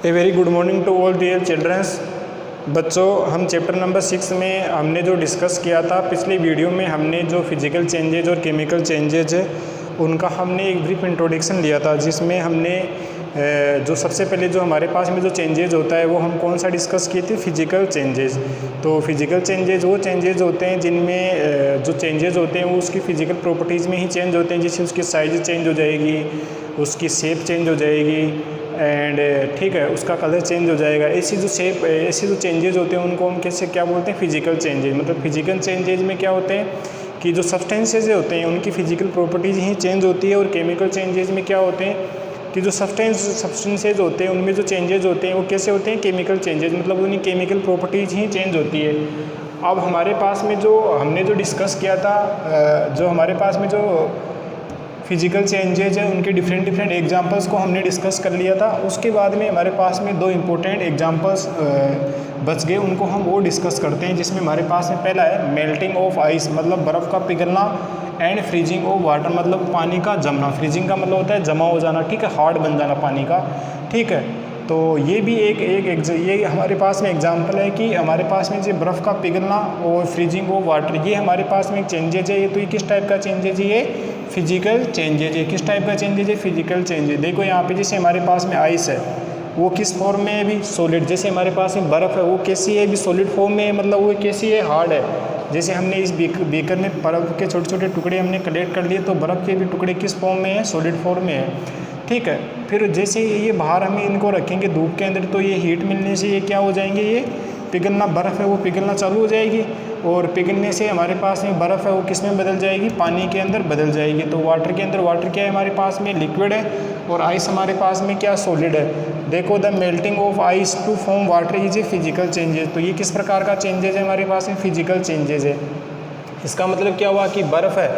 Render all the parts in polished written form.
A very good morning to all dear childrens. बच्चों, हम chapter number 6 में हमने जो डिस्कस किया था पिछले वीडियो में, हमने जो फिजिकल चेंजेज और केमिकल चेंजेज है उनका हमने एक ब्रीफ इंट्रोडक्शन लिया था, जिसमें हमने जो सबसे पहले जो हमारे पास में जो चेंजेज होता है वो हम कौन सा डिस्कस किए थे, फिजिकल चेंजेज। तो फिजिकल चेंजेज वो चेंजेज होते हैं जिनमें जो चेंजेज होते हैं वो उसकी फिजिकल प्रॉपर्टीज़ में ही चेंज होते हैं, जैसे उसकी साइज चेंज हो जाएगी, उसकी शेप चेंज हो जाएगी एंड ठीक है, उसका कलर चेंज हो जाएगा। ऐसी जो चेंजेज होते हैं उनको हम कैसे क्या बोलते हैं, फिजिकल चेंजेज। मतलब फिजिकल चेंजेज में क्या होते हैं कि जो सब्सटेंसेज होते हैं उनकी फिजिकल प्रॉपर्टीज़ ही चेंज होती है, और केमिकल चेंजेज में क्या होते हैं कि जो सब्सटेंसेज होते हैं उनमें जो चेंजेज होते हैं वो कैसे होते हैं, केमिकल चेंजेज। मतलब उनकी केमिकल प्रॉपर्टीज़ ही चेंज होती है। अब हमारे पास में जो हमने जो डिस्कस किया था, जो हमारे पास में जो फिजिकल चेंजेज है उनके डिफरेंट एग्जांपल्स को हमने डिस्कस कर लिया था। उसके बाद में हमारे पास में दो इम्पोर्टेंट एग्जांपल्स बच गए, उनको हम वो डिस्कस करते हैं। जिसमें हमारे पास में पहला है मेल्टिंग ऑफ आइस, मतलब बर्फ़ का पिघलना, एंड फ्रीजिंग ऑफ वाटर, मतलब पानी का जमना। फ्रीजिंग का मतलब होता है जमा हो जाना, ठीक है, हार्ड बन जाना पानी का, ठीक है। तो ये भी ये हमारे पास में एग्जांपल है कि हमारे पास में जो बर्फ़ का पिघलना और फ्रीजिंग ऑफ वाटर, ये हमारे पास में एक चेंजेज है। ये तो ये किस टाइप का चेंजेज है, ये फिजिकल चेंजेज है। किस टाइप का चेंजेज है, फिजिकल चेंजेज। देखो यहाँ पे जैसे हमारे पास में आइस है, वो किस फॉर्म में है भी, सॉलिड। जैसे हमारे पास में बर्फ़ है, वो कैसी है भी, सॉलिड फॉर्म में है, मतलब वो कैसी है, हार्ड है। जैसे हमने इस बीकर में बर्फ़ के छोटे छोटे टुकड़े हमने कलेक्ट कर लिए, तो बर्फ़ के भी टुकड़े किस फॉर्म में है, सॉलिड फॉर्म में है, ठीक है। फिर जैसे ये बाहर हम इनको रखेंगे धूप के अंदर, तो ये हीट मिलने से ये क्या हो जाएंगे, ये पिघलना, बर्फ़ है वो पिघलना चालू हो जाएगी, और पिघलने से हमारे पास में बर्फ़ है वो किस में बदल जाएगी, पानी के अंदर बदल जाएगी। तो वाटर के अंदर, वाटर क्या है हमारे पास में, लिक्विड है, और आइस हमारे पास में क्या, सॉलिड है। देखो, the melting of ice to form water is a physical changes. तो ये किस प्रकार का चेंजेज है हमारे पास में, फिजिकल चेंजेज है। इसका मतलब क्या हुआ कि बर्फ़ है,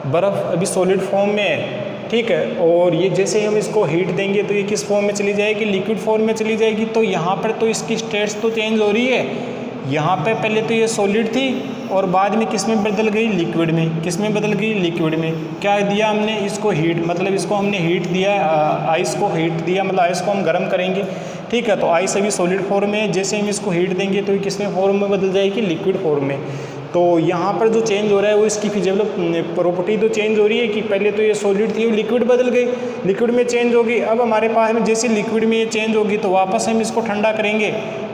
बर्फ़ अभी सॉलिड फॉर्म में है, ठीक है, और ये जैसे ही हम इसको हीट देंगे तो ये किस फॉर्म में चली जाएगी, लिक्विड फॉर्म में चली जाएगी। तो यहाँ पर तो इसकी स्टेट्स तो चेंज हो रही है। यहाँ पे पहले तो ये सॉलिड थी और बाद में किस में बदल गई, लिक्विड में। किस में बदल गई, लिक्विड में। क्या दिया हमने इसको, हीट, मतलब इसको हमने हीट दिया, आइस को हीट दिया, मतलब आइस को हम गर्म करेंगे, ठीक है। तो आइस अभी सॉलिड फॉर्म में है, जैसे हम इसको हीट देंगे तो ये किस में फॉर्म में बदल जाएगी, लिक्विड फॉर्म में। तो यहाँ पर जो चेंज हो रहा है वो इसकी फिजिकल प्रॉपर्टी तो चेंज हो रही है कि पहले तो ये सॉलिड थी, लिक्विड बदल गई, लिक्विड में चेंज होगी। अब हमारे पास में जैसे लिक्विड में ये चेंज होगी तो वापस हम इसको ठंडा करेंगे,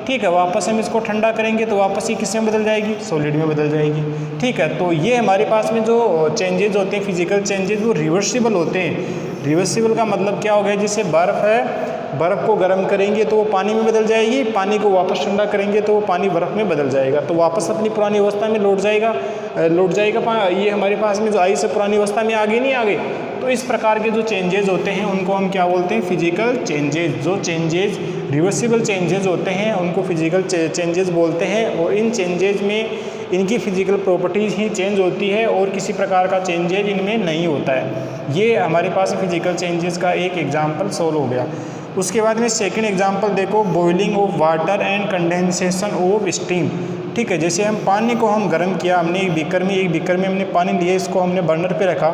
ठीक है, वापस हम इसको ठंडा करेंगे तो वापस ये किस में बदल जाएगी, सॉलिड में बदल जाएगी, ठीक है। तो ये हमारे पास में जो चेंजेज होते हैं, फिजिकल चेंजेज, वो रिवर्सिबल होते हैं। रिवर्सिबल का मतलब क्या हो गया, जैसे बर्फ़ है, बर्फ़ को गर्म करेंगे तो वो पानी में बदल जाएगी, पानी को वापस ठंडा करेंगे तो वो पानी बर्फ़ में बदल जाएगा, तो वापस अपनी पुरानी अवस्था में लौट जाएगा। ये हमारे पास में जो आइस है पुरानी अवस्था में आगे नहीं आ गई। तो इस प्रकार के जो चेंजेज होते हैं उनको हम क्या बोलते हैं, फिजिकल चेंजेज। जो चेंजेज रिवर्सिबल चेंजेज होते हैं उनको फिजिकल चेंजेज बोलते हैं, और इन चेंजेज में इनकी फिजिकल प्रॉपर्टीज़ ही चेंज होती है और किसी प्रकार का चेंजेज इनमें नहीं होता है। ये हमारे पास फिजिकल चेंजेस का एक एग्जाम्पल सोल्व हो गया। उसके बाद में सेकंड एग्जांपल देखो, boiling of water and condensation of steam, ठीक है। जैसे हम पानी को हम गर्म किया, हमने एक बीकर में हमने पानी लिया, इसको हमने बर्नर पे रखा,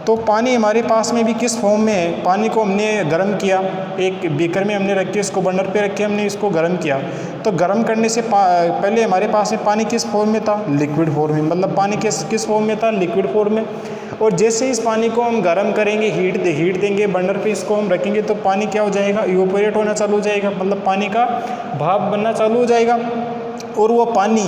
तो पानी हमारे पास में भी किस फॉर्म में है, पानी को हमने गर्म किया, एक बीकर में हमने रख के इसको बर्नर पे रख के हमने इसको गर्म किया। तो गर्म करने से पहले हमारे पास में पानी किस फॉर्म में था, लिक्विड फॉर्म में, मतलब पानी किस फॉर्म में था, लिक्विड फॉर्म में। और जैसे इस पानी को हम गर्म करेंगे, हीट देंगे, बर्नर पे इसको हम रखेंगे, तो पानी क्या हो जाएगा, इवोपोरेट होना चालू हो जाएगा, मतलब पानी का भाप बनना चालू हो जाएगा। और वो पानी,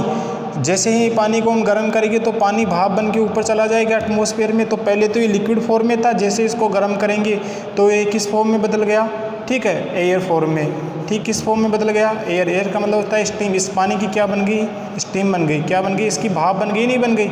जैसे ही पानी को हम गर्म करेंगे तो पानी भाप बन के ऊपर चला जाएगा एटमॉस्फेयर में। तो पहले तो ये लिक्विड फॉर्म में था, जैसे इसको गर्म करेंगे तो ये किस फॉर्म में बदल गया, ठीक है, एयर फॉर्म में। ठीक, किस फॉर्म में बदल गया, एयर का मतलब होता है स्टीम। इस पानी की क्या बन गई, स्टीम बन गई। क्या बन गई, इसकी भाप बन गई, नहीं बन गई।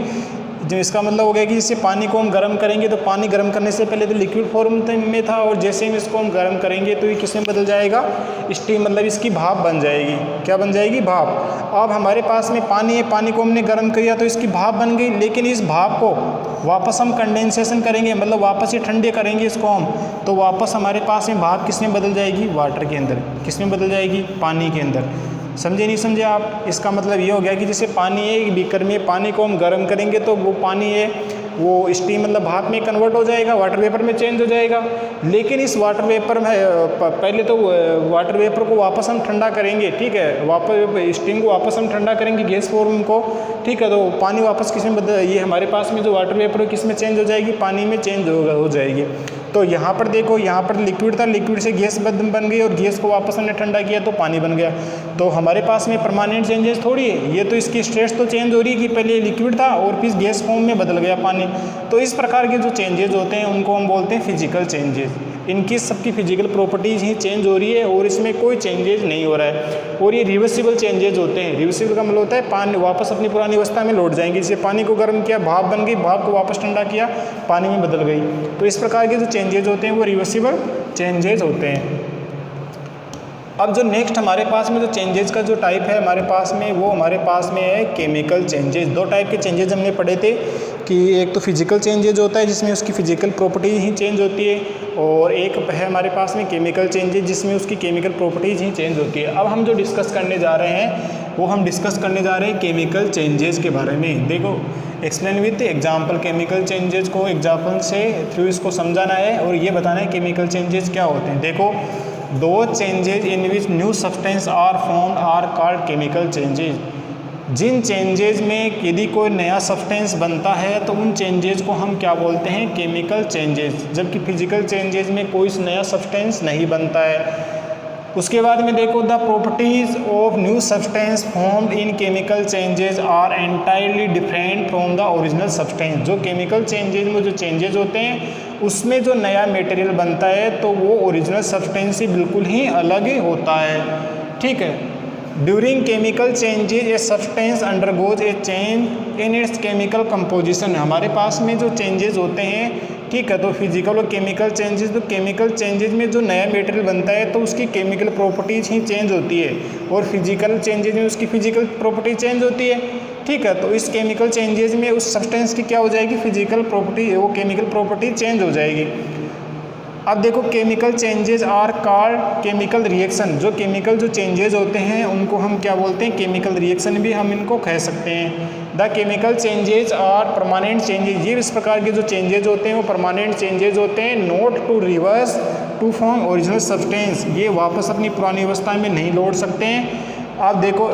जो इसका मतलब हो गया कि इससे पानी को हम गर्म करेंगे तो पानी गर्म करने से पहले तो लिक्विड फॉर्म में था, और जैसे ही इसको हम गर्म करेंगे तो ये किस में बदल जाएगा, स्टीम, मतलब इसकी भाप बन जाएगी। क्या बन जाएगी, भाप। अब हमारे पास में पानी है, पानी को हमने गर्म किया तो इसकी भाप बन गई, लेकिन इस भाप को वापस हम कंडेंसेशन करेंगे, मतलब वापस ये ठंडे करेंगे इसको हम, तो वापस हमारे पास में भाप किस में बदल जाएगी, वाटर के अंदर। किस में बदल जाएगी, पानी के अंदर। समझे नहीं समझे आप। इसका मतलब ये हो गया कि जैसे पानी है, बीकर में पानी को हम गर्म करेंगे तो वो पानी है वो स्टीम मतलब भाप में कन्वर्ट हो जाएगा, वाटर वेपर में चेंज हो जाएगा। लेकिन इस वाटर वेपर में पहले तो वाटर वेपर को वापस हम ठंडा करेंगे, ठीक है, वापस स्टीम को वापस हम ठंडा करेंगे गैस फॉर्म को, ठीक है। तो पानी वापस किस में ये हमारे पास में जो वाटर वेपर है किस में चेंज हो जाएगी, पानी में चेंज हो जाएगी। तो यहाँ पर देखो, यहाँ पर लिक्विड था, लिक्विड से गैस बन गई और गैस को वापस हमने ठंडा किया तो पानी बन गया। तो हमारे पास में परमानेंट चेंजेस थोड़ी है, ये तो इसकी स्टेट्स तो चेंज हो रही है कि पहले लिक्विड था और फिर गैस फॉर्म में बदल गया पानी। तो इस प्रकार के जो चेंजेस होते हैं उनको हम बोलते हैं फिजिकल चेंजेस। इनकी सबकी फिजिकल प्रॉपर्टीज़ ही चेंज हो रही है और इसमें कोई चेंजेस नहीं हो रहा है। और ये रिवर्सिबल चेंजेस होते हैं। रिवर्सिबल का मतलब होता है पानी वापस अपनी पुरानी अवस्था में लौट जाएंगे। जैसे पानी को गर्म किया, भाप बन गई, भाप को वापस ठंडा किया, पानी में बदल गई। तो इस प्रकार के जो चेंजेस होते हैं वो रिवर्सिबल चेंजेस होते हैं। अब जो नेक्स्ट हमारे पास में जो चेंजेस का जो टाइप है हमारे पास में, वो हमारे पास में है केमिकल चेंजेस। दो टाइप के चेंजेस हमने पढ़े थे कि एक तो फिजिकल चेंजेस होता है जिसमें उसकी फिजिकल प्रॉपर्टीज ही चेंज होती है, और एक है हमारे पास में केमिकल चेंजेस जिसमें उसकी केमिकल प्रॉपर्टीज ही चेंज होती है। अब हम जो डिस्कस करने जा रहे हैं वो हम डिस्कस करने जा रहे हैं केमिकल चेंजेस के बारे में। देखो, explain with example, chemical changes को एग्जाम्पल से थ्रू इसको समझाना है और ये बताना है केमिकल चेंजेस क्या होते हैं। देखो, दो changes in which new substance are formed are called chemical changes. जिन चेंजेस में यदि कोई नया सब्सटेंस बनता है तो उन चेंजेस को हम क्या बोलते हैं, केमिकल चेंजेस। जबकि फिजिकल चेंजेस में कोई नया सब्सटेंस नहीं बनता है। उसके बाद में देखो, the properties of new substance formed in chemical changes are entirely different from the original substance. जो केमिकल चेंजेस में जो चेंजेस होते हैं उसमें जो नया मटेरियल बनता है तो वो ओरिजिनल सब्सटेंस से बिल्कुल ही अलग ही होता है, ठीक है। During chemical changes a substance undergoes A change in its chemical composition. हमारे पास में जो चेंजेस होते हैं, ठीक है, तो फिजिकल और केमिकल चेंजेस, तो केमिकल चेंजेस में जो नया मटेरियल बनता है तो उसकी केमिकल प्रॉपर्टीज ही चेंज होती है, और फिजिकल चेंजेस में उसकी फिजिकल प्रॉपर्टी चेंज होती है, ठीक है। तो इस केमिकल चेंजेस में उस सब्सटेंस की क्या हो जाएगी, फिजिकल प्रॉपर्टी, वो केमिकल प्रॉपर्टी चेंज हो जाएगी। अब देखो, chemical changes are called chemical reaction. जो केमिकल जो चेंजेस होते हैं उनको हम क्या बोलते हैं, केमिकल रिएक्शन भी हम इनको कह सकते हैं। The chemical changes are permanent changes. ये इस प्रकार के जो चेंजेस होते हैं वो परमानेंट चेंजेस होते हैं, not to reverse to form original substance. ये वापस अपनी पुरानी अवस्था में नहीं लौट सकते हैं। आप देखो,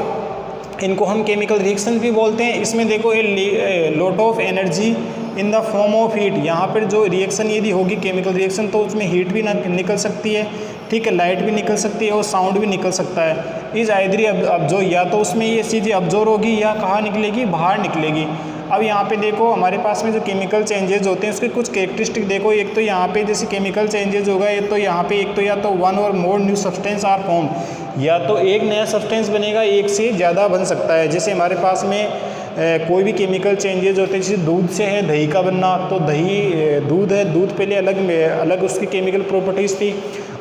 इनको हम केमिकल रिएक्शन भी बोलते हैं। इसमें देखो, a lot of energy in the form of heat. यहाँ पर जो रिएक्शन यदि होगी केमिकल रिएक्शन तो उसमें हीट भी निकल सकती है, ठीक है, लाइट भी निकल सकती है और साउंड भी निकल सकता है। इस आइदरी अब्जॉर्ब, या तो उसमें ये चीज़ें अब्जॉर्ब होगी या कहाँ निकलेगी, बाहर निकलेगी। अब यहाँ पे देखो, हमारे पास में जो केमिकल चेंजेस होते हैं उसके कुछ कैरेक्टरिस्टिक देखो। एक तो यहाँ पे जैसे केमिकल चेंजेस होगा, ये तो यहाँ पे एक तो या तो one or more new substance are form, या तो एक नया सब्सटेंस बनेगा, एक से ज़्यादा बन सकता है। जैसे हमारे पास में कोई भी केमिकल चेंजेस होते हैं, जैसे दूध से है दही का बनना, तो दही दूध है, दूध पहले अलग उसकी केमिकल प्रॉपर्टीज़ थी,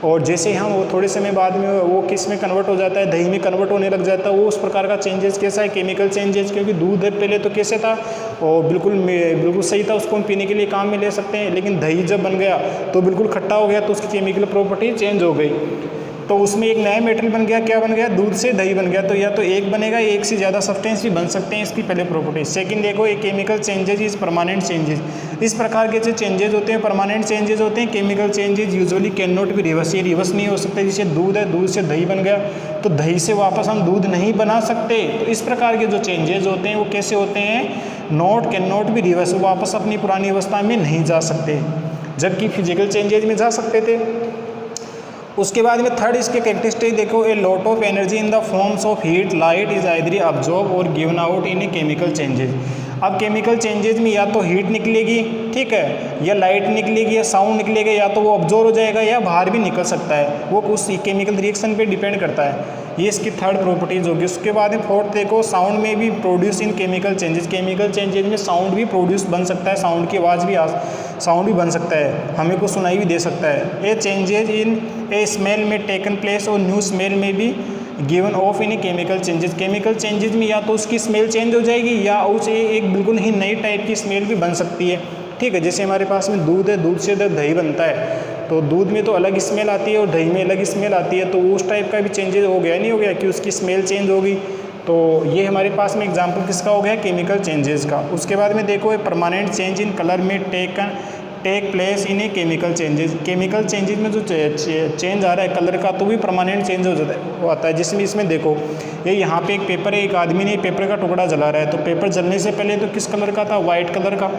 और जैसे हम वो थोड़े समय बाद में वो किस में कन्वर्ट हो जाता है, दही में कन्वर्ट होने लग जाता है। वो उस प्रकार का चेंजेस कैसा है, केमिकल चेंजेस। क्योंकि दूध है पहले तो कैसे था, और बिल्कुल सही था, उसको हम पीने के लिए काम में ले सकते हैं। लेकिन दही जब बन गया तो बिल्कुल खट्टा हो गया, तो उसकी केमिकल प्रॉपर्टी चेंज हो गई। तो उसमें एक नया मेटेरियल बन गया, क्या बन गया, दूध से दही बन गया। तो या तो एक बनेगा, एक से ज़्यादा सब्सटेंस भी बन सकते हैं, इसकी पहले प्रॉपर्टी। सेकंड देखो, एक chemical changes is permanent changes. इस प्रकार के जो चेंजेज होते हैं परमानेंट चेंजेज होते हैं। Chemical changes usually can not be reverse, ये रिवर्स नहीं हो सकते। जैसे दूध है, दूध से दही बन गया, तो दही से वापस हम दूध नहीं बना सकते। तो इस प्रकार के जो चेंजेज होते हैं वो कैसे होते हैं, कैन नॉट बी रिवर्स, वापस अपनी पुरानी अवस्था में नहीं जा सकते, जबकि फिजिकल चेंजेज में जा सकते थे। उसके बाद में थर्ड इसके कैरेक्टरिस्टिक देखो, a lot of energy in the forms of heat light is either absorb or given out in a chemical changes. अब केमिकल चेंजेज में या तो हीट निकलेगी, ठीक है, या लाइट निकलेगी, या साउंड निकलेगा, या तो वो अब्जॉर्ब हो जाएगा या बाहर भी निकल सकता है। वो उस केमिकल रिएक्शन पे डिपेंड करता है। ये इसकी थर्ड प्रॉपर्टीज़ होगी। उसके बाद में फोर्थ देखो, साउंड में भी produce in chemical changes. Chemical changes में साउंड भी प्रोड्यूस बन सकता है, साउंड की आवाज़ भी साउंड भी बन सकता है, हमें को सुनाई भी दे सकता है। ए चेंजेज इन ए स्मेल में टेकन प्लेस और न्यू स्मेल में भी given of in a chemical changes. Chemical changes में या तो उसकी स्मेल चेंज हो जाएगी या उसे एक बिल्कुल ही नई टाइप की स्मेल भी बन सकती है, ठीक है। जैसे हमारे पास में दूध है, दूध से दही बनता है, तो दूध में तो अलग स्मेल आती है और दही में अलग स्मेल आती है। तो उस टाइप का भी चेंजेस हो गया, नहीं हो गया कि उसकी स्मेल चेंज होगी, तो ये हमारे पास में एग्जांपल किसका हो गया, केमिकल चेंजेस का। उसके बाद में देखो परमानेंट चेंज इन कलर में take place in a chemical changes. Chemical changes में जो चेंज आ रहा है कलर का, तो भी परमानेंट चेंज हो जाता है। जिसमें इसमें देखो ये यहाँ पे एक पेपर है, एक आदमी ने पेपर का टुकड़ा जला रहा है, तो पेपर जलने से पहले तो किस कलर का था, वाइट कलर का,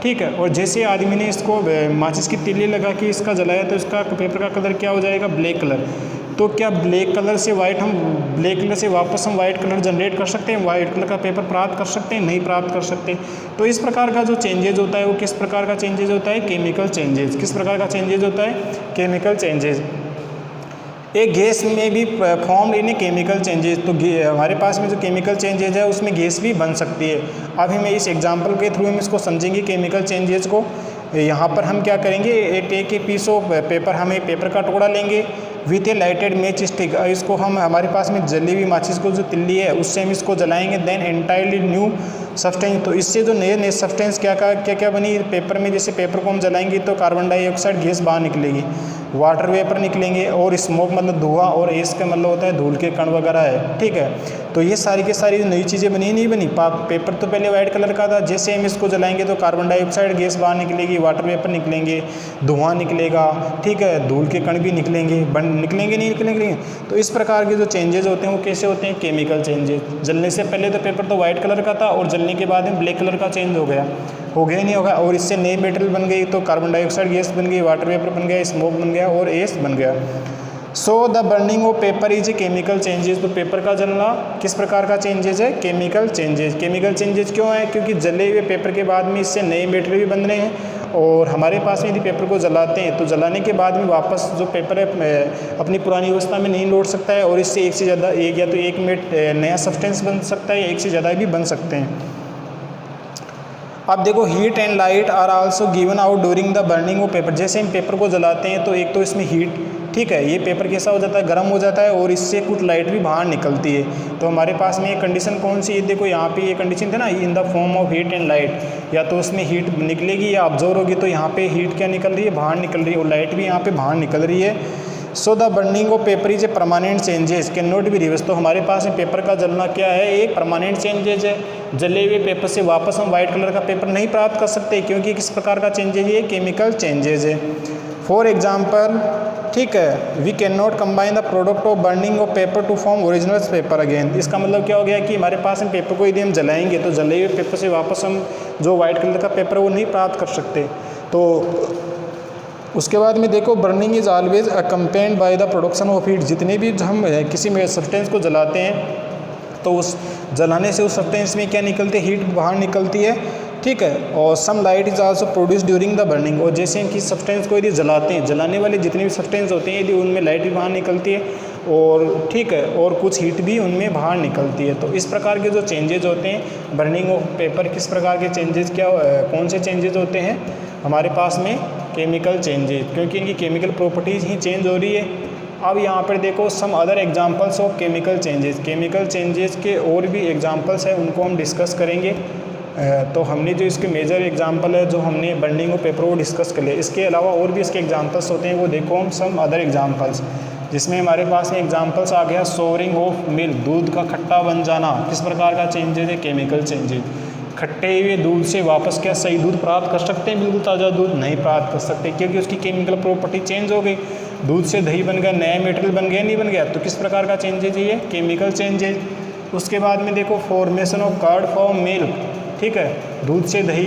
ठीक है। और जैसे आदमी ने इसको माचिस की तीली लगा के इसका जलाया, तो इसका पेपर का कलर क्या हो जाएगा, ब्लैक कलर। तो क्या ब्लैक कलर से ब्लैक कलर से वापस हम वाइट कलर जनरेट कर सकते हैं, वाइट कलर का पेपर प्राप्त कर सकते हैं, नहीं प्राप्त कर सकते। तो इस प्रकार का जो चेंजेज होता है वो किस प्रकार का चेंजेज होता है, केमिकल चेंजेज। किस प्रकार का चेंजेज होता है, केमिकल चेंजेज। एक गैस में भी फॉर्म इन केमिकल चेंजेस, तो हमारे पास में जो केमिकल चेंजेज है उसमें गैस भी बन सकती है। अब हम इस एग्जांपल के थ्रू हम इसको समझेंगे केमिकल चेंजेस को। यहाँ पर हम क्या करेंगे, एक पीस ऑफ पेपर, हम एक पेपर का टुकड़ा लेंगे with A lighted match stick. इसको हम हमारे पास में जली हुई माचिस को जो तिल्ली है उससे हम इसको जलाएंगे। देन एंटायरली न्यू सब्सटेंस, तो इससे जो नए सब्सटेंस क्या बनी पेपर में। जैसे पेपर को हम जलाएंगे तो कार्बन डाइऑक्साइड गैस बाहर निकलेगी, वाटर वेपर निकलेंगे, और स्मोक मतलब धुआं, और एस का मतलब होता है धूल के कण वगैरह है, ठीक है। तो ये सारी की सारी नई चीज़ें बनी नहीं बनी। पेपर तो पहले वाइट कलर का था, जैसे हम इसको जलाएंगे तो कार्बन डाइऑक्साइड गैस बाहर निकलेगी, वाटर वेपर निकलेंगे, धुआं निकलेगा, ठीक है, धूल के कण भी निकलेंगे, निकलेंगे नहीं निकलेंगे। तो इस प्रकार के जो चेंजेस होते हैं वो कैसे होते हैं, केमिकल चेंजेस। जलने से पहले तो पेपर तो वाइट कलर का था, और जलने के बाद में ब्लैक कलर का चेंज हो गया नहीं होगा, और इससे नई मेटेरियल बन गई, तो कार्बन डाइऑक्साइड गैस बन गई, वाटर वेपर बन गया, स्मोक बन गया, और एस बन गया। So the burning of paper is a chemical changes. तो पेपर का जलना किस प्रकार का चेंजेस है, केमिकल चेंजेस। केमिकल चेंजेस क्यों है, क्योंकि जले हुए पेपर के बाद में इससे नए मेटेरियल भी बन रहे हैं, और हमारे पास में यदि पेपर को जलाते हैं तो जलाने के बाद में वापस जो पेपर है अपनी पुरानी अवस्था में नहीं लौट सकता है, और इससे एक से ज़्यादा या तो एक नया सब्सटेंस बन सकता है, या एक से ज़्यादा भी बन सकते हैं। अब देखो heat and light are also given out during the burning of paper. जैसे हम पेपर को जलाते हैं तो एक तो इसमें हीट, ठीक है, ये पेपर कैसा हो जाता है, गर्म हो जाता है, और इससे कुछ लाइट भी बाहर निकलती है। तो हमारे पास में ये कंडीशन कौन सी है, देखो यहाँ पे ये कंडीशन था ना, in the form of heat and light, या तो उसमें हीट निकलेगी या ऑब्जर्व होगी। तो यहाँ पे हीट क्या निकल रही है, बाहर निकल रही है, और लाइट भी यहाँ पे बाहर निकल रही है। So the burning of paper is a permanent changes can not be reverse. तो हमारे पास में पेपर का जलना क्या है, एक परमानेंट चेंजेज है। जले हुए पेपर से वापस हम वाइट कलर का पेपर नहीं प्राप्त कर सकते, क्योंकि किस प्रकार का चेंजेज है, केमिकल चेंजेज है। फॉर एग्जाम्पल, ठीक है, we can not combine the product of burning of paper to form original paper again. इसका मतलब क्या हो गया कि हमारे पास में पेपर को यदि हम जलाएंगे तो जले हुए पेपर से वापस हम जो वाइट कलर का पेपर है वो नहीं प्राप्त कर सकते। तो उसके बाद में देखो burning is always accompanied by the production of heat. जितने भी हम किसी में सब्सटेंस को जलाते हैं तो उस जलाने से उस सब्सटेंस में क्या निकलती है, हीट बाहर निकलती है, ठीक है। और some light is also produce during the burning. और जैसे कि सब्सटेंस को यदि जलाते हैं, जलाने वाले जितने भी सब्सटेंस होते हैं यदि उनमें लाइट भी बाहर निकलती है, और ठीक है, और कुछ हीट भी उनमें बाहर निकलती है। तो इस प्रकार के जो चेंजेज होते हैं बर्निंग ऑफ पेपर, किस प्रकार के चेंजेस कौन से चेंजेज होते हैं हमारे पास में, केमिकल चेंजेज, क्योंकि इनकी केमिकल प्रॉपर्टीज़ ही चेंज हो रही है। अब यहाँ पर देखो some other examples of chemical changes. Chemical changes के और भी एग्जांपल्स हैं, उनको हम डिस्कस करेंगे। तो हमने जो इसके मेजर एग्जांपल है, जो हमने बर्निंग ऑफ पेपर वो डिस्कस कर लिया। इसके अलावा और भी इसके एग्जांपल्स होते हैं, वो देखो हम सम अदर एग्जांपल्स, जिसमें हमारे पास में एग्जांपल्स आ गया सोरिंग ऑफ मिल्क, दूध का खट्टा बन जाना। किस प्रकार का चेंजेज है, केमिकल चेंजेज। खट्टे हुए दूध से वापस क्या सही दूध प्राप्त कर सकते हैं, बिल्कुल ताज़ा दूध नहीं प्राप्त कर सकते, क्योंकि उसकी केमिकल प्रॉपर्टी चेंज हो गई। दूध से दही बन गया, नया मटेरियल बन गया, नहीं बन गया। तो किस प्रकार का चेंजेज है, ये केमिकल चेंजेज। उसके बाद में देखो formation of curd from milk, ठीक है, दूध से दही,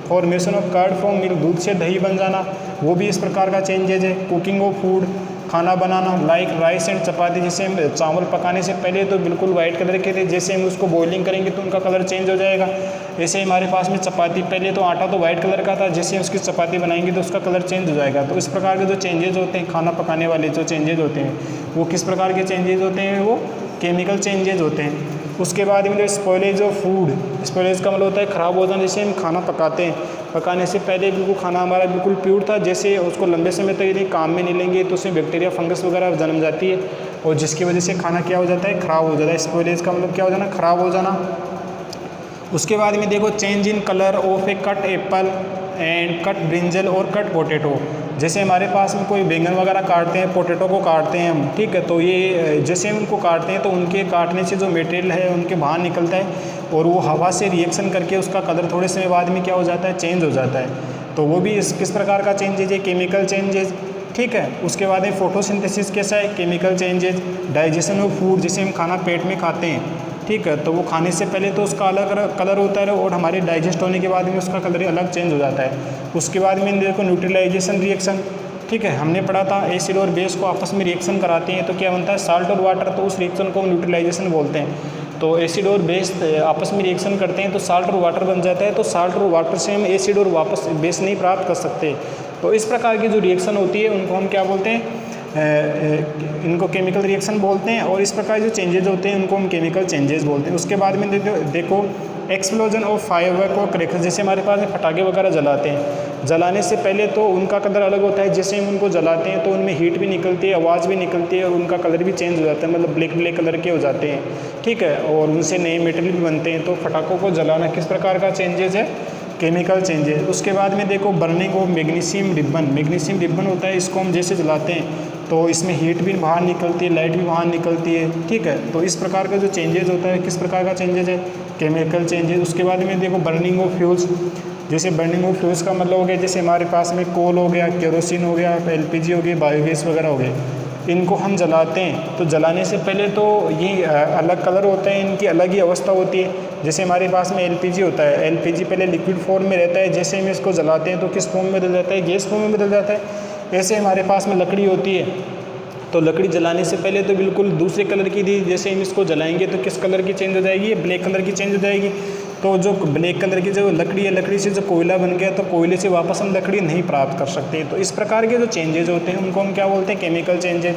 formation of curd from milk, दूध से दही बन जाना, वो भी इस प्रकार का चेंजेज है। कुकिंग ऑफ फूड, खाना बनाना, लाइक राइस एंड चपाती। जैसे हम चावल पकाने से पहले तो बिल्कुल वाइट कलर के थे, जैसे हम उसको बॉइलिंग करेंगे तो उनका कलर चेंज हो जाएगा। ऐसे हमारे पास में चपाती, पहले तो आटा तो वाइट कलर का था, जैसे उसकी चपाती बनाएंगे तो उसका कलर चेंज हो जाएगा। तो इस प्रकार के जो चेंजेज होते हैं खाना पकाने वाले जो चेंजेज होते हैं वो किस प्रकार के चेंजेज होते हैं, वो केमिकल चेंजेज होते हैं। उसके बाद में जो स्पॉइलेज ऑफ फूड, स्पॉइलेज का मतलब होता है ख़राब हो जाना। जैसे हम खाना पकाते हैं, पकाने से पहले बिल्कुल खाना हमारा बिल्कुल प्योर था, जैसे उसको लंबे समय तक यदि काम में नहीं लेंगे तो उसमें बैक्टीरिया फंगस वगैरह जन्म जाती है, और जिसकी वजह से खाना क्या हो जाता है, ख़राब हो जाता है। स्पॉइलेज का मतलब क्या हो जाना, ख़राब हो जाना। उसके बाद में देखो change in colour of A cut Apple and cut brinjal और कट पोटैटो। जैसे हमारे पास में कोई बैंगन वगैरह काटते हैं, पोटैटो को काटते हैं हम, ठीक है, तो ये जैसे हम उनको काटते हैं तो उनके काटने से जो मटेरियल है उनके बाहर निकलता है और वो हवा से रिएक्शन करके उसका कलर थोड़े समय बाद में क्या हो जाता है, चेंज हो जाता है। तो वो भी किस प्रकार का चेंजेज है, केमिकल चेंजेज, ठीक है। उसके बाद में फोटोसिंथेसिस कैसा है, chemical changes. Digestion of food, जैसे हम खाना पेट में खाते हैं, ठीक है, तो वो खाने से पहले तो उसका अलग कलर होता है और हमारे डाइजेस्ट होने के बाद में उसका कलर अलग चेंज हो जाता है। उसके बाद में देखो न्यूट्रलाइजेशन रिएक्शन, ठीक है, हमने पढ़ा था एसिड और बेस को आपस में रिएक्शन कराते हैं तो क्या बनता है, साल्ट और वाटर, तो उस रिएक्शन को न्यूट्रलाइजेशन बोलते हैं। तो एसिड और बेस आपस में रिएक्शन करते हैं तो साल्ट और वाटर बन जाता है, तो साल्ट और वाटर से हम एसिड और वापस बेस नहीं प्राप्त कर सकते। तो इस प्रकार की जो रिएक्शन होती है उनको हम क्या बोलते हैं, इनको केमिकल रिएक्शन बोलते हैं। और इस प्रकार जो चेंजेज होते हैं उनको हम केमिकल चेंजेस बोलते हैं। उसके बाद में देखो एक्सप्लोजन ऑफ फायरवर्क और क्रैकर्स, जैसे हमारे पास में पटाखे वगैरह जलाते हैं, जलाने से पहले तो उनका कलर अलग होता है, जैसे हम उनको जलाते हैं तो उनमें हीट भी निकलती है, आवाज़ भी निकलती है और उनका कलर भी चेंज हो जाता है, मतलब ब्लैक कलर के हो जाते हैं, ठीक है, और उनसे नए मेटेरियल भी बनते हैं। तो पटाखों को जलाना किस प्रकार का चेंजेज है, केमिकल चेंजेस। उसके बाद में देखो burning of magnesium ribbon, magnesium ribbon होता है, इसको हम जैसे जलाते हैं तो इसमें हीट भी बाहर निकलती है, लाइट भी बाहर निकलती है, ठीक है। तो इस प्रकार का जो चेंजेस होता है किस प्रकार का चेंजेस है, केमिकल चेंजेस। उसके बाद में देखो बर्निंग ऑफ फ्यूल्स, जैसे बर्निंग ऑफ फ्यूल्स का मतलब हो गया जैसे हमारे पास में कोल हो गया, केरोसिन हो गया, एलपीजी हो गई, बायोगैस वगैरह हो गए, इनको हम जलाते हैं तो जलाने से पहले तो ये अलग कलर होते हैं, इनकी अलग ही अवस्था होती है। जैसे हमारे पास में एलपीजी होता है, एलपीजी पहले लिक्विड फॉर्म में रहता है, जैसे हम इसको जलाते हैं तो किस फॉर्म में बदल जाता है, गैस फॉर्म में बदल जाता है। ऐसे हमारे पास में लकड़ी होती है, तो लकड़ी जलाने से पहले तो बिल्कुल दूसरे कलर की थी, जैसे हम इसको जलाएंगे तो किस कलर की चेंज हो जाएगी, ब्लैक कलर की चेंज हो जाएगी। तो जो ब्लैक कलर की जो लकड़ी है, लकड़ी से जो कोयला बन गया तो कोयले से वापस हम लकड़ी नहीं प्राप्त कर सकते। तो इस प्रकार के जो चेंजेज होते हैं उनको हम क्या बोलते हैं, केमिकल चेंजेज।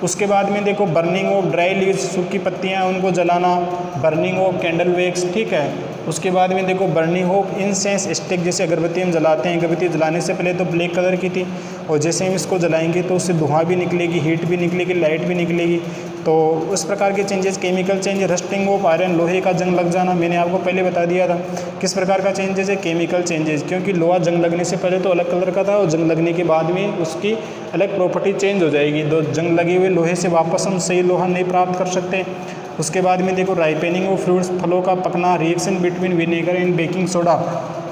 उसके बाद में देखो बर्निंग ऑफ ड्राई लीव्स, सूखी पत्तियाँ उनको जलाना, बर्निंग ऑफ कैंडल वैक्स, ठीक है। उसके बाद में देखो बर्निंग ऑफ इंसेंस स्टिक, जैसे अगरबत्ती हम जलाते हैं, अगरबत्ती जलाने से पहले तो ब्लैक कलर की थी और जैसे हम इसको जलाएंगे तो उससे धुआं भी निकलेगी, हीट भी निकलेगी, लाइट भी निकलेगी। तो उस प्रकार के changes chemical change. Rusting of iron, लोहे का जंग लग जाना, मैंने आपको पहले बता दिया था किस प्रकार का चेंजेस है, केमिकल चेंजेस, क्योंकि लोहा जंग लगने से पहले तो अलग कलर का था और जंग लगने के बाद में उसकी अलग प्रॉपर्टी चेंज हो जाएगी। तो जंग लगे हुए लोहे से वापस हम सही लोहा नहीं प्राप्त कर सकते। उसके बाद में देखो राइपेनिंग ऑफ फ्रूट्स, फलों का पकना, reaction between vinegar and baking soda,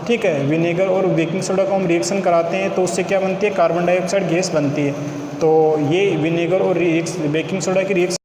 ठीक है, विनेगर और बेकिंग सोडा को हम रिएक्शन कराते हैं तो उससे क्या बनती है, कार्बन डाइऑक्साइड गैस बनती है। तो ये विनेगर और बेकिंग सोडा की रिएक्शन